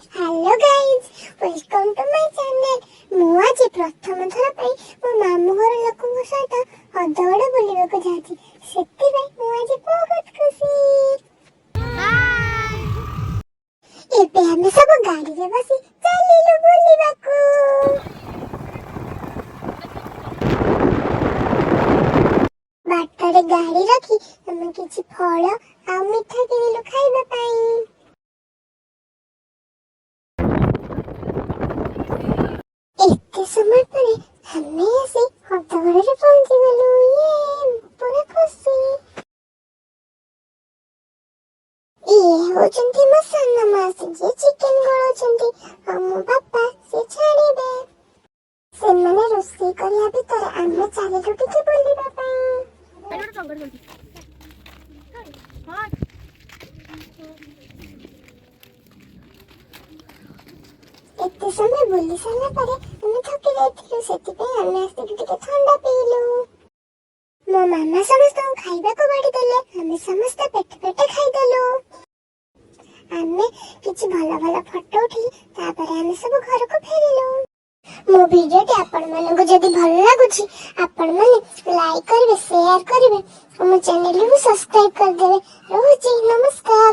Hello guys welcome to my channel. मु आज प्रथम थर पई मो मामू घर लोकन सहित हदगड़ बुलिबा को जाची। सेति पई मु आज बहुत खुशी। हाय एबे हम सब गाड़ी रे बसी चलिलु बुलिबा को। बाटरे गाड़ी रखी हम किछि फल आ मिठा किनिलु खाइबा पई। इतने समय पर हमें ऐसे हदगड़ रे पहुंची गलु। ये पूरा खुशी। ये होचंती मो सन्ना मासी जे चिकन गोळोचंती हमो बापा से छाड़ीबे। से मने रोषेई करिया भितर आमे चालिलु टिके बुलिबा पई। एडो संगड़ जल्दी हां एते समय बुली सारा परे हमें थकी जाइथिलु। सेति पे हमें आस्ते टिके ठंडा पीलु। मो मामा समस्त खाइबा को बाड़ी देले हमें समस्त पेट पेट खाइ देलु। हमें किछि भला भला फोटो उठी तापर हमें सब घर को फेरिलु। मो वीडियो टी आपण मन को जदी भल लागुछि आपण मन लाइक करबे शेयर करबे और मो चैनल को सब्सक्राइब कर देबे। रहूछि नमस्कार।